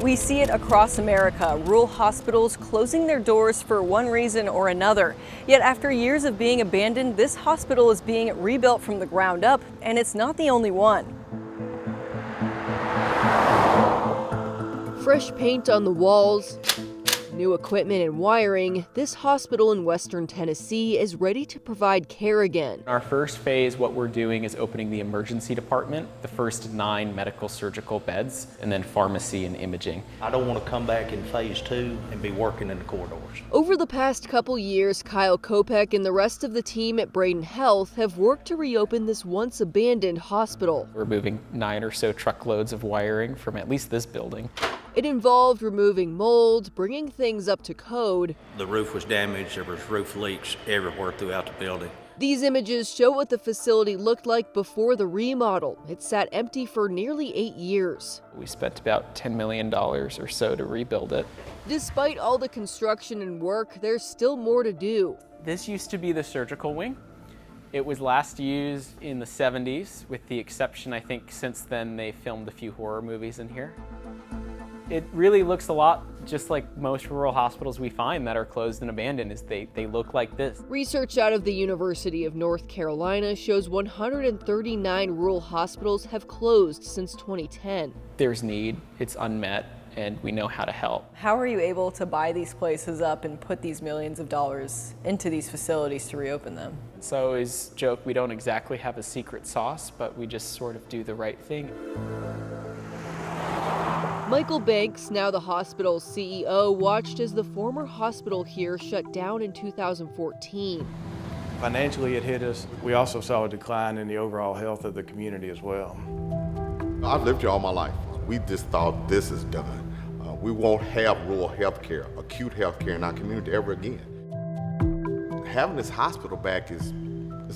We see it across America, rural hospitals closing their doors for one reason or another. Yet after years of being abandoned, this hospital is being rebuilt from the ground up, and it's not the only one. Fresh paint on the walls, new equipment and wiring, this hospital in Western Tennessee is ready to provide care again. Our first phase, what we're doing is opening the emergency department, the first 9 medical surgical beds, and then pharmacy and imaging. I don't want to come back in phase 2 and be working in the corridors. Over the past couple years, Kyle Kopech and the rest of the team at Braden Health have worked to reopen this once abandoned hospital. We're moving 9 or so truckloads of wiring from at least this building. It involved removing mold, bringing things up to code. The roof was damaged, there was roof leaks everywhere throughout the building. These images show what the facility looked like before the remodel. It sat empty for nearly 8 years. We spent about $10 million or so to rebuild it. Despite all the construction and work, there's still more to do. This used to be the surgical wing. It was last used in the 70s, with the exception, I think, since then they filmed a few horror movies in here. It really looks a lot just like most rural hospitals we find that are closed and abandoned. They look like this. Research out of the University of North Carolina shows 139 rural hospitals have closed since 2010. There's need, it's unmet, and we know how to help. How are you able to buy these places up and put these millions of dollars into these facilities to reopen them? So I always joke we don't exactly have a secret sauce, but we just sort of do the right thing. Michael Banks, now the hospital's CEO, watched as the former hospital here shut down in 2014. Financially, it hit us. We also saw a decline in the overall health of the community as well. I've lived here all my life. We just thought this is done. We won't have rural health care, acute health care in our community ever again. Having this hospital back is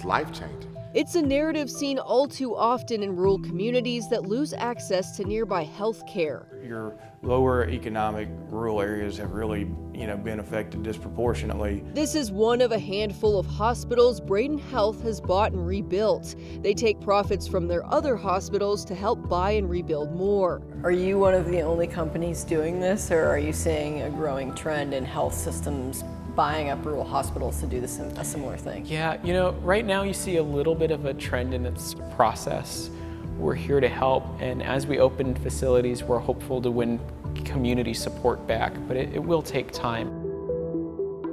life-changing. It's a narrative seen all too often in rural communities that lose access to nearby health care. Your lower economic rural areas have really, been affected disproportionately. This is one of a handful of hospitals Braden Health has bought and rebuilt. They take profits from their other hospitals to help buy and rebuild more. Are you one of the only companies doing this, or are you seeing a growing trend in health systems buying up rural hospitals to do a similar thing? Yeah, right now you see a little bit of a trend in its process. We're here to help, and as we open facilities, we're hopeful to win community support back, but it will take time.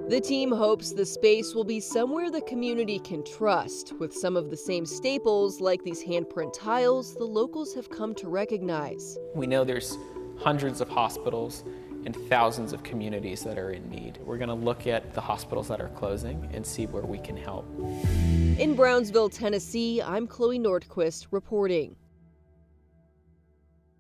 The team hopes the space will be somewhere the community can trust, with some of the same staples like these handprint tiles the locals have come to recognize. We know there's hundreds of hospitals and thousands of communities that are in need. We're going to look at the hospitals that are closing and see where we can help. In Brownsville, Tennessee, I'm Chloe Nordquist reporting.